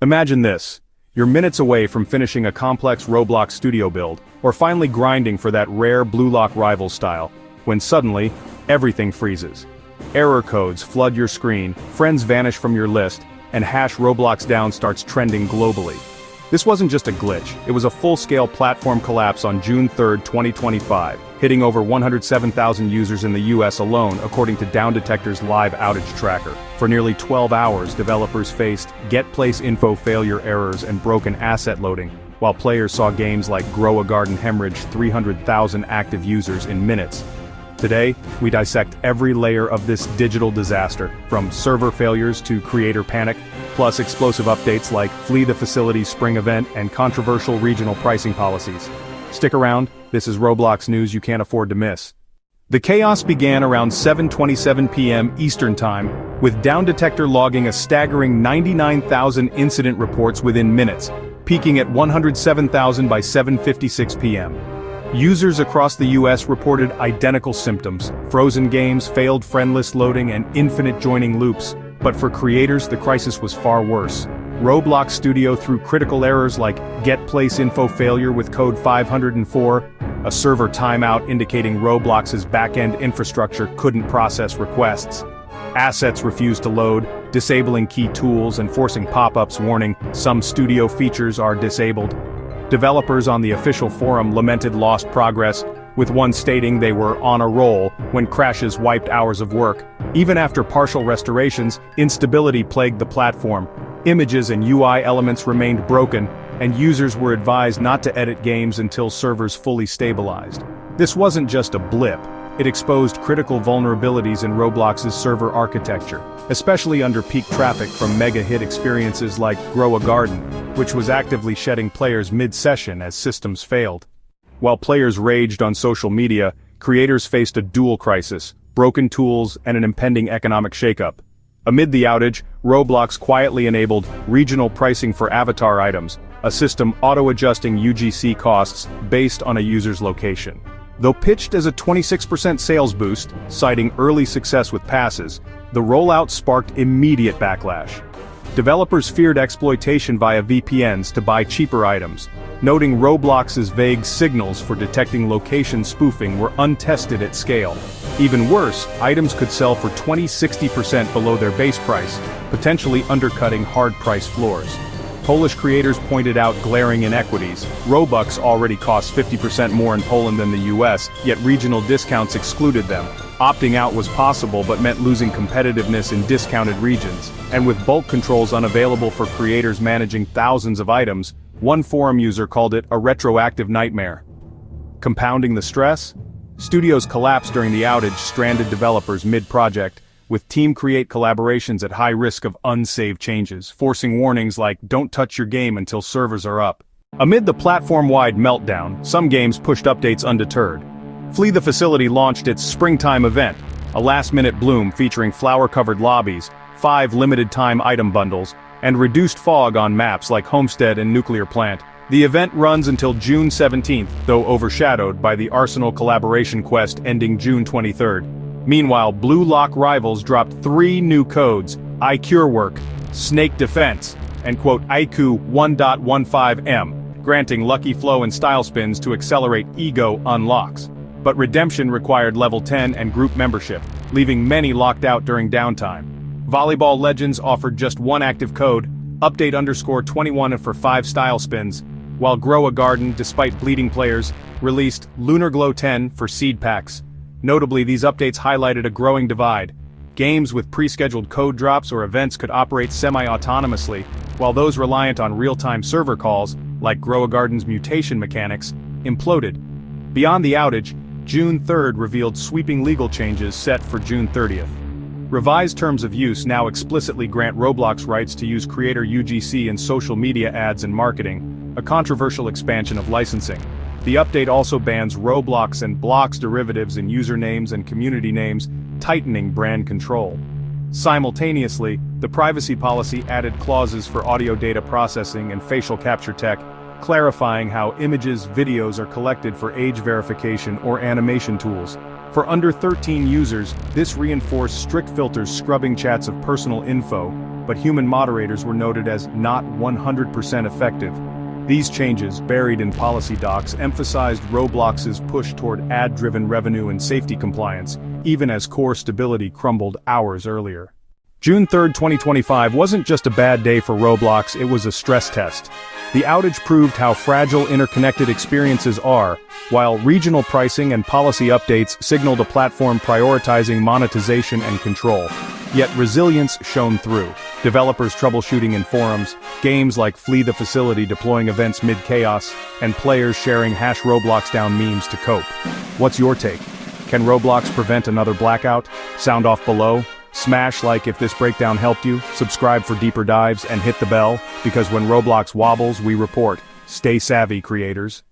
Imagine this. You're minutes away from finishing a complex Roblox studio build, or finally grinding for that rare Blue Lock Rivals style, when suddenly, everything freezes. Error codes flood your screen, friends vanish from your list, and #Roblox down starts trending globally. This wasn't just a glitch, it was a full-scale platform collapse on June 3, 2025, hitting over 107,000 users in the US alone according to Down Detector's live outage tracker. For nearly 12 hours, developers faced get-place info failure errors and broken asset loading, while players saw games like Grow a Garden hemorrhage 300,000 active users in minutes. Today, we dissect every layer of this digital disaster, from server failures to creator panic, plus explosive updates like Flee the Facility's spring event and controversial regional pricing policies. Stick around, this is Roblox news you can't afford to miss. The chaos began around 7:27 p.m. Eastern Time, with Down Detector logging a staggering 99,000 incident reports within minutes, peaking at 107,000 by 7:56 p.m. Users across the US reported identical symptoms: frozen games, failed friend list loading, and infinite joining loops. But for creators, the crisis was far worse. Roblox Studio threw critical errors like get place info failure with code 504, a server timeout indicating Roblox's back-end infrastructure couldn't process requests. Assets refused to load, disabling key tools and forcing pop-ups warning some studio features are disabled. Developers on the official forum lamented lost progress, with one stating they were on a roll when crashes wiped hours of work. Even after partial restorations, instability plagued the platform. Images and UI elements remained broken, and users were advised not to edit games until servers fully stabilized. This wasn't just a blip. It exposed critical vulnerabilities in Roblox's server architecture, especially under peak traffic from mega-hit experiences like Grow a Garden, which was actively shedding players mid-session as systems failed. While players raged on social media, creators faced a dual crisis: broken tools and an impending economic shakeup. Amid the outage, Roblox quietly enabled regional pricing for avatar items, a system auto-adjusting UGC costs based on a user's location. Though pitched as a 26% sales boost, citing early success with passes, the rollout sparked immediate backlash. Developers feared exploitation via VPNs to buy cheaper items, noting Roblox's vague signals for detecting location spoofing were untested at scale. Even worse, items could sell for 20–60% below their base price, potentially undercutting hard price floors. Polish creators pointed out glaring inequities. Robux already costs 50% more in Poland than the US, yet regional discounts excluded them. Opting out was possible but meant losing competitiveness in discounted regions. And with bulk controls unavailable for creators managing thousands of items, one forum user called it a retroactive nightmare. Compounding the stress, studios collapsed during the outage, stranded developers mid-project, with Team Create collaborations at high risk of unsaved changes, forcing warnings like "don't touch your game until servers are up." Amid the platform-wide meltdown, some games pushed updates undeterred. Flee the Facility launched its springtime event, a last-minute bloom featuring flower-covered lobbies, 5 limited-time item bundles, and reduced fog on maps like Homestead and Nuclear Plant. The event runs until June 17th, though overshadowed by the Arsenal collaboration quest ending June 23rd. Meanwhile, Blue Lock Rivals dropped 3 new codes: iCure Work, Snake Defense, and IQ 1.15M, granting lucky flow and style spins to accelerate ego unlocks. But redemption required level 10 and group membership, leaving many locked out during downtime. Volleyball Legends offered just 1 active code, update_21 for 5 style spins, while Grow a Garden, despite bleeding players, released Lunar Glow 10 for seed packs. Notably, these updates highlighted a growing divide. Games with pre-scheduled code drops or events could operate semi-autonomously, while those reliant on real-time server calls, like Grow a Garden's mutation mechanics, imploded. Beyond the outage, June 3rd revealed sweeping legal changes set for June 30th. Revised terms of use now explicitly grant Roblox rights to use creator UGC in social media ads and marketing, a controversial expansion of licensing. The update also bans Roblox and blocks derivatives in usernames and community names, tightening brand control. Simultaneously, the privacy policy added clauses for audio data processing and facial capture tech, clarifying how images, videos are collected for age verification or animation tools. For under 13 users, this reinforced strict filters scrubbing chats of personal info, but human moderators were noted as not 100% effective. These changes, buried in policy docs, emphasized Roblox's push toward ad-driven revenue and safety compliance, even as core stability crumbled hours earlier. June 3, 2025 wasn't just a bad day for Roblox, it was a stress test. The outage proved how fragile interconnected experiences are, while regional pricing and policy updates signaled a platform prioritizing monetization and control. Yet resilience shone through. Developers troubleshooting in forums, games like Flee the Facility deploying events mid-chaos, and players sharing #RobloxDown memes to cope. What's your take? Can Roblox prevent another blackout? Sound off below. Smash like if this breakdown helped you, subscribe for deeper dives, and hit the bell, because when Roblox wobbles we report. Stay savvy, creators.